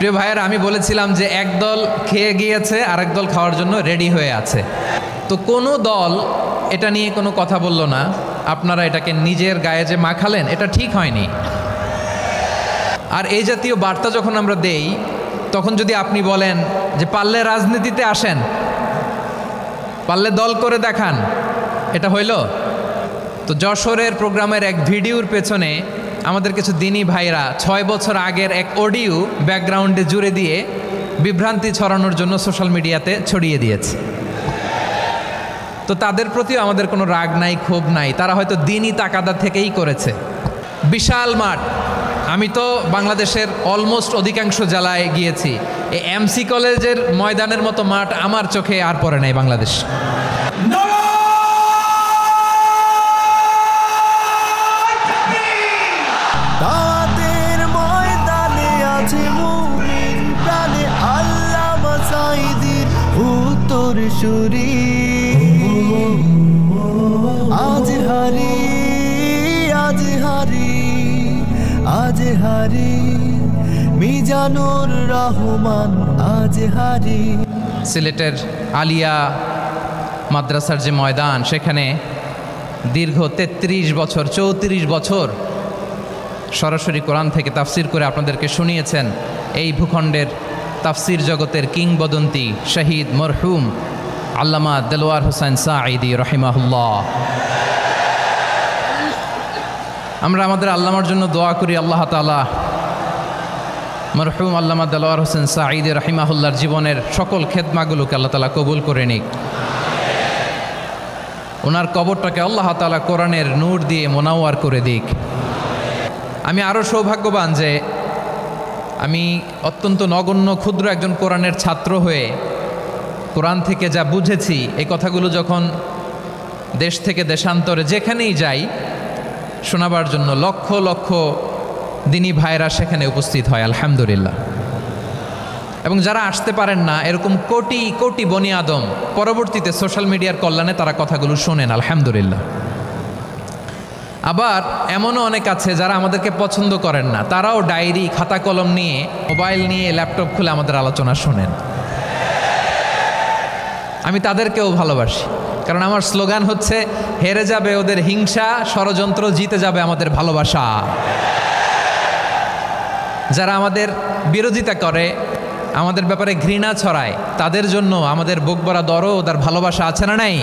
প্রিয় ভাইয়েরা, আমি বলেছিলাম যে একদল খেয়ে গিয়েছে আর একদল খাওয়ার জন্য রেডি হয়ে আছে। তো কোনো দল এটা নিয়ে কোনো কথা বলল না। আপনারা এটাকে নিজের গায়ে যে মাখালেন, এটা ঠিক হয়নি। আর এই জাতীয় বার্তা যখন আমরা দেই, তখন যদি আপনি বলেন যে পারলে রাজনীতিতে আসেন, পারলে দল করে দেখান, এটা হইল? তো যশোরের প্রোগ্রামের এক ভিডিওর পেছনে আমাদের কিছু দিনী ভাইরা 6 বছর আগের এক অডিও ব্যাকগ্রাউন্ডে জুড়ে দিয়ে বিভ্রান্তি ছড়ানোর জন্য সোশ্যাল মিডিয়াতে ছড়িয়ে দিয়েছে। তো তাদের প্রতিও আমাদের কোনো রাগ নাই, ক্ষোভ নাই। তারা হয়তো দিনই তাকাদা থেকেই করেছে। বিশাল মাঠ, আমি তো বাংলাদেশের অলমোস্ট অধিকাংশ জেলায় গিয়েছি। এই এমসি কলেজের ময়দানের মতো মাঠ আমার চোখে আর পড়ে নাই বাংলাদেশ। দাওয়াতের ময়দানে আছে মুমিন প্রাণে আল্লামা সাঈদীর উত্তরসূরি। আজ হারি আজ হারি আজ হারি মিজানুর রহমান আজ হারি। সিলেটের আলিয়া মাদ্রাসার যে ময়দান, সেখানে দীর্ঘ 33 বছর 34 বছর সরাসরি কোরআন থেকে তাফসির করে আপনাদেরকে শুনিয়েছেন এই ভূখণ্ডের তাফসির জগতের কিংবদন্তি শহীদ মরহুম আল্লামা দেলোয়ার হোসেন সাঈদী রহিমাহুল্লাহ। আমরা আমাদের আল্লামার জন্য দোয়া করি, আল্লাহ তাআলা মরহুম আল্লামা দেলোয়ার হোসেন সাঈদী রহিমাহুল্লাহর জীবনের সকল খেদমাগুলোকে আল্লাহ তাআলা কবুল করে নিক। ওনার কবরটাকে আল্লাহ তাআলা কোরআনের নূর দিয়ে মোনাওয়ার করে দিক। আমি আরও সৌভাগ্যবান যে আমি অত্যন্ত নগণ্য ক্ষুদ্র একজন কোরআনের ছাত্র হয়ে কোরআন থেকে যা বুঝেছি, এই কথাগুলো যখন দেশ থেকে দেশান্তরে যেখানেই যাই শোনাবার জন্য লক্ষ লক্ষ দিনী ভাইরা সেখানে উপস্থিত হয়, আলহামদুলিল্লাহ। এবং যারা আসতে পারেন না, এরকম কোটি কোটি বনি আদম পরবর্তীতে সোশ্যাল মিডিয়ার কল্যাণে তারা কথাগুলো শোনেন, আলহামদুলিল্লাহ। আবার এমনও অনেক আছে যারা আমাদেরকে পছন্দ করেন না, তারাও ডায়েরি খাতা কলম নিয়ে, মোবাইল নিয়ে, ল্যাপটপ খুলে আমাদের আলোচনা শোনেন। আমি তাদেরকেও ভালোবাসি, কারণ আমার স্লোগান হচ্ছে হেরে যাবে ওদের হিংসা, ষড়যন্ত্র, জিতে যাবে আমাদের ভালোবাসা। যারা আমাদের বিরোধিতা করে, আমাদের ব্যাপারে ঘৃণা ছড়ায়, তাদের জন্য আমাদের বুক ভরা দরদ আর ভালোবাসা আছে না নাই?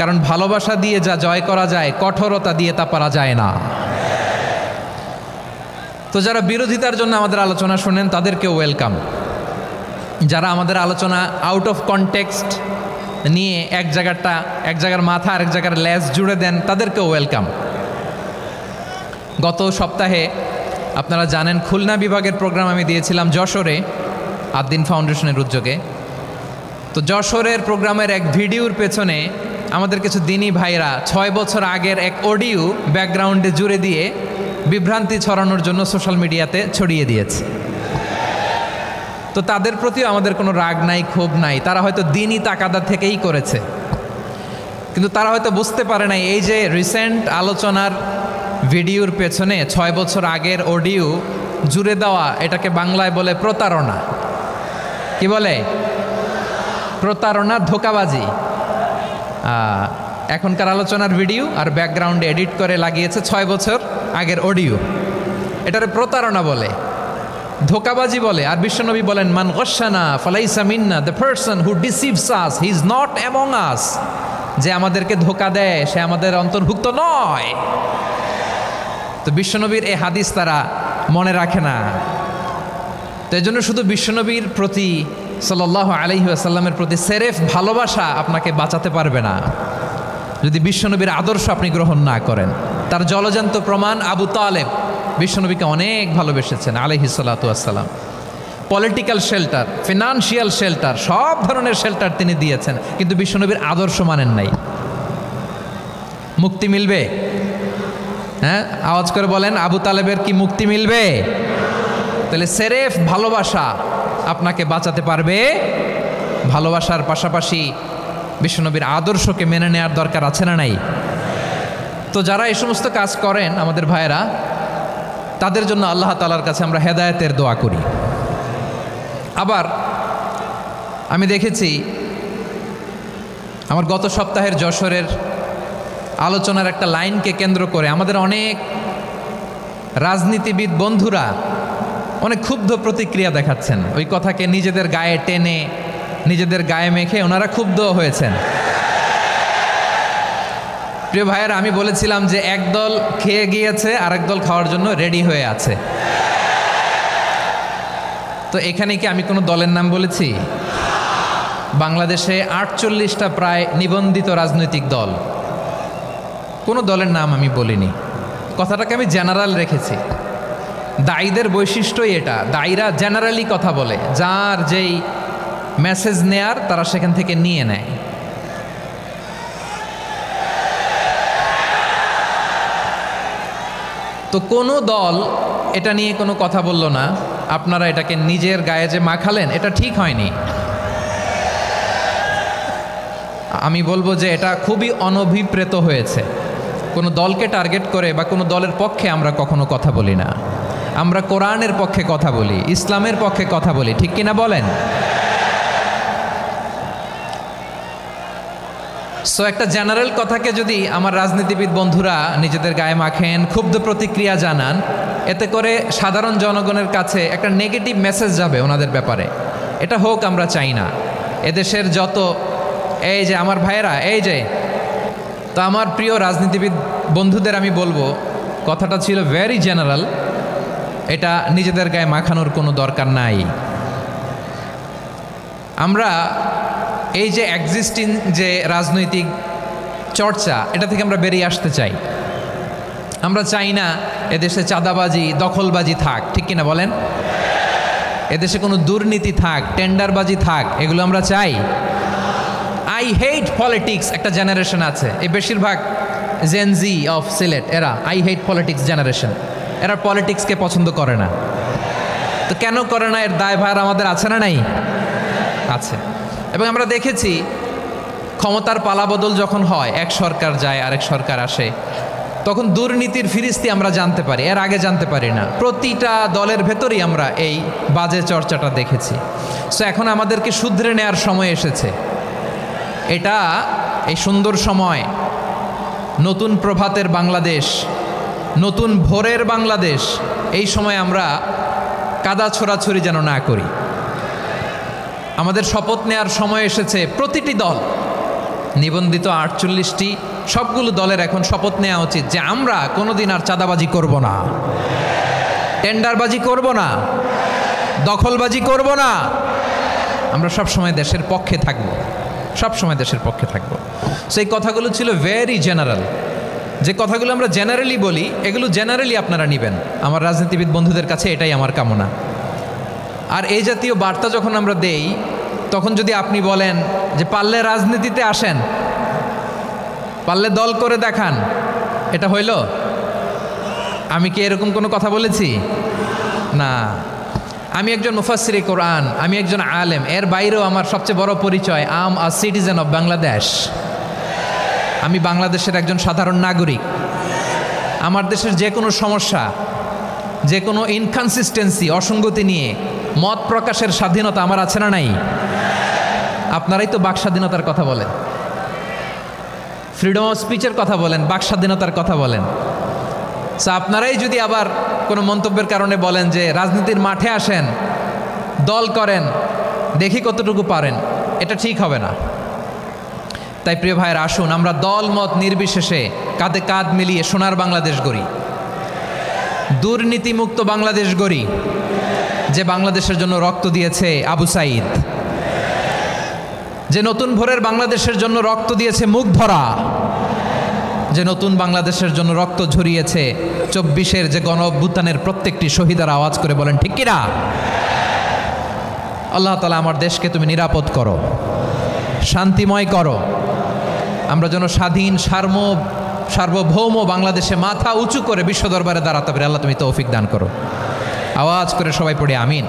কারণ ভালোবাসা দিয়ে যা জয় করা যায়, কঠোরতা দিয়ে তা পারা যায় না। তো যারা বিরোধিতার জন্য আমাদের আলোচনা শোনেন, তাদেরকেও ওয়েলকাম। যারা আমাদের আলোচনা আউট অফ কনটেক্সট নিয়ে এক জায়গার মাথা আর এক জায়গার লেজ জুড়ে দেন, তাদেরকেও ওয়েলকাম। গত সপ্তাহে আপনারা জানেন খুলনা বিভাগের প্রোগ্রাম আমি দিয়েছিলাম যশোরে, আদ্দিন ফাউন্ডেশনের উদ্যোগে। তো যশোরের প্রোগ্রামের এক ভিডিওর পেছনে আমাদের কিছু দিনী ভাইরা 6 বছর আগের এক অডিও ব্যাকগ্রাউন্ডে জুড়ে দিয়ে বিভ্রান্তি ছড়ানোর জন্য সোশ্যাল মিডিয়াতে ছড়িয়ে দিয়েছে। তো তাদের প্রতিও আমাদের কোনো রাগ নাই, ক্ষোভ নাই। তারা হয়তো দিনই তাকাদা থেকেই করেছে, কিন্তু তারা হয়তো বুঝতে পারে নাই এই যে রিসেন্ট আলোচনার ভিডিওর পেছনে 6 বছর আগের অডিও জুড়ে দেওয়া, এটাকে বাংলায় বলে প্রতারণা। কি বলে? প্রতারণা, ধোঁকাবাজি। এখনকার আলোচনার ভিডিও আর ব্যাকগ্রাউন্ডে এডিট করে লাগিয়েছে 6 বছর আগের অডিও। এটারে প্রতারণা বলে, ধোঁকাবাজি বলে। আর বিশ্বনবী বলেন, মান গশানা ফালাইসা মিন্না, the person who deceives us he is not among us. যে আমাদেরকে ধোঁকা দেয়, সে আমাদের অন্তর্ভুক্ত নয়। তো বিশ্বনবীর এই হাদিস তারা মনে রাখে না। তো এই জন্য শুধু বিশ্বনবীর প্রতি সাল্লাল্লাহু আলাইহি ওয়াসাল্লামের প্রতি সেরেফ ভালোবাসা আপনাকে বাঁচাতে পারবে না যদি বিশ্বনবীর আদর্শ আপনি গ্রহণ না করেন। তার জলজান্ত প্রমাণ, আবু তালেব বিশ্বনবীকে অনেক ভালোবেসেছেন আলাইহিস সালাতু ওয়াসসালাম। পলিটিক্যাল শেল্টার, ফিনান্সিয়াল শেল্টার, সব ধরনের শেল্টার তিনি দিয়েছেন, কিন্তু বিশ্বনবীর আদর্শ মানেন নাই। মুক্তি মিলবে? হ্যাঁ, আওয়াজ করে বলেন, আবু তালেবের কি মুক্তি মিলবে? তাহলে সেরেফ ভালোবাসা আপনাকে বাঁচাতে পারবে। ভালোবাসার পাশাপাশি বিশ্বনবীর আদর্শকে মেনে নেওয়ার দরকার আছে না নাই? তো যারা এই সমস্ত কাজ করেন আমাদের ভাইয়েরা, তাদের জন্য আল্লাহ তাআলার কাছে আমরা হেদায়েতের দোয়া করি। আবার আমি দেখেছি আমার গত সপ্তাহের যশোরের আলোচনার একটা লাইনকে কেন্দ্র করে আমাদের অনেক রাজনীতিবিদ বন্ধুরা অনেক ক্ষুব্ধ প্রতিক্রিয়া দেখাচ্ছেন। ওই কথাকে নিজেদের গায়ে টেনে নিজেদের গায়ে মেখে ওনারা ক্ষুব্ধ হয়েছেন। প্রিয় ভাইয়েরা, আমি বলেছিলাম যে একদল খেয়ে গিয়েছে আর একদল খাওয়ার জন্য রেডি হয়ে আছে। তো এখানে কি আমি কোনো দলের নাম বলেছি? বাংলাদেশে 48টা প্রায় নিবন্ধিত রাজনৈতিক দল, কোনো দলের নাম আমি বলিনি। কথাটাকে আমি জেনারেল রেখেছি। দায়ীদের বৈশিষ্ট্যই এটা, দায়ীরা জেনারেলি কথা বলে, যার যেই মেসেজ নেয়ার তারা সেখান থেকে নিয়ে নেয়। তো কোনো দল এটা নিয়ে কোনো কথা বলল না, আপনারা এটাকে নিজের গায়ে যে মাখালেন এটা ঠিক হয়নি। আমি বলবো যে এটা খুবই অনভিপ্রেত হয়েছে। কোনো দলকে টার্গেট করে বা কোনো দলের পক্ষে আমরা কখনো কথা বলি না। আমরা কোরআনের পক্ষে কথা বলি, ইসলামের পক্ষে কথা বলি, ঠিক কিনা বলেন? সো একটা জেনারেল কথাকে যদি আমার রাজনীতিবিদ বন্ধুরা নিজেদের গায়ে মাখেন, ক্ষুব্ধ প্রতিক্রিয়া জানান, এতে করে সাধারণ জনগণের কাছে একটা নেগেটিভ মেসেজ যাবে ওনাদের ব্যাপারে। এটা হোক আমরা চাই না। এদেশের যত এই যে আমার ভাইয়েরা, এই যে তো আমার প্রিয় রাজনীতিবিদ বন্ধুদের আমি বলবো, কথাটা ছিল ভেরি জেনারেল, এটা নিজেদের গায়ে মাখানোর কোনো দরকার নাই। আমরা এই যে এক্সিস্টিং যে রাজনৈতিক চর্চা, এটা থেকে আমরা বেরিয়ে আসতে চাই। আমরা চাই না এদেশে চাঁদাবাজি, দখলবাজি থাক, ঠিক কিনা বলেন? এদেশে কোনো দুর্নীতি থাক, টেন্ডারবাজি থাক, এগুলো আমরা চাই। আই হেট পলিটিক্স একটা জেনারেশন আছে, এই বেশিরভাগ জেনজি অফ সিলেট, এরা আই হেট পলিটিক্স জেনারেশন। এরা পলিটিক্সকে পছন্দ করে না। তো কেন করে না, এর দায়ভার আমাদের আছে না নাই? আছে। এবং আমরা দেখেছি ক্ষমতার পালাবদল যখন হয়, এক সরকার যায় আরেক সরকার আসে, তখন দুর্নীতির ফিরিস্তি আমরা জানতে পারি, এর আগে জানতে পারি না। প্রতিটা দলের ভেতরেই আমরা এই বাজে চর্চাটা দেখেছি। সো এখন আমাদেরকে শুধরে নেওয়ার সময় এসেছে। এটা এই সুন্দর সময়, নতুন প্রভাতের বাংলাদেশ, নতুন ভোরের বাংলাদেশ, এই সময় আমরা কাদা ছোড়াছুরি যেন না করি। আমাদের শপথ নেওয়ার সময় এসেছে। প্রতিটি দল, নিবন্ধিত 48টি, সবগুলো দলের এখন শপথ নেওয়া উচিত যে আমরা কোনোদিন আর চাঁদাবাজি করব না, টেন্ডারবাজি করব না, দখলবাজি করব না। আমরা সবসময় দেশের পক্ষে থাকব, সবসময় দেশের পক্ষে থাকব। সেই কথাগুলো ছিল ভেরি জেনারেল। যে কথাগুলো আমরা জেনারেলি বলি, এগুলো জেনারেলি আপনারা নেবেন। আমার রাজনীতিবিদ বন্ধুদের কাছে এটাই আমার কামনা। আর এই জাতীয় বার্তা যখন আমরা দেই, তখন যদি আপনি বলেন যে পারলে রাজনীতিতে আসেন, পারলে দল করে দেখান, এটা হইল? আমি কি এরকম কোনো কথা বলেছি? না। আমি একজন মুফাসসিরে কোরআন, আমি একজন আলেম, এর বাইরেও আমার সবচেয়ে বড় পরিচয় আম আ সিটিজেন অফ বাংলাদেশ। আমি বাংলাদেশের একজন সাধারণ নাগরিক। আমার দেশের যে কোনো সমস্যা, যে কোনো ইনকনসিস্টেন্সি, অসঙ্গতি নিয়ে মত প্রকাশের স্বাধীনতা আমার আছে না নাই? আপনারাই তো বাক স্বাধীনতার কথা বলেন, ফ্রিডম অফ স্পিচের কথা বলেন, বাক স্বাধীনতার কথা বলেন। সো আপনারাই যদি আবার কোনো মন্তব্যের কারণে বলেন যে রাজনীতির মাঠে আসেন, দল করেন, দেখি কতটুকু পারেন, এটা ঠিক হবে না। তাই প্রিয় ভাইয়ের, আসুন আমরা দল মত নির্বিশেষে কাঁধে কাঁধ মিলিয়ে সোনার বাংলাদেশ গড়ি, দুর্নীতিমুক্ত বাংলাদেশ গড়ি, যে বাংলাদেশের জন্য রক্ত দিয়েছে আবু সাঈদ, যে নতুন ভোরের বাংলাদেশের জন্য রক্ত দিয়েছে মুখ ভরা, যে নতুন বাংলাদেশের জন্য রক্ত ঝরিয়েছে 24-এর যে গণ অভ্যুত্থানের প্রত্যেকটি শহীদের আওয়াজ করে বলেন ঠিক কিনা? আল্লাহ তাআলা আমার দেশকে তুমি নিরাপদ করো, শান্তিময় করো। আমরা যেন স্বাধীন সার্বভৌম বাংলাদেশে মাথা উঁচু করে বিশ্ব দরবারে দাঁড়াতে পারি। আল্লাহ তুমি তৌফিক দান করো। আওয়াজ করে সবাই পড়ে আমিন।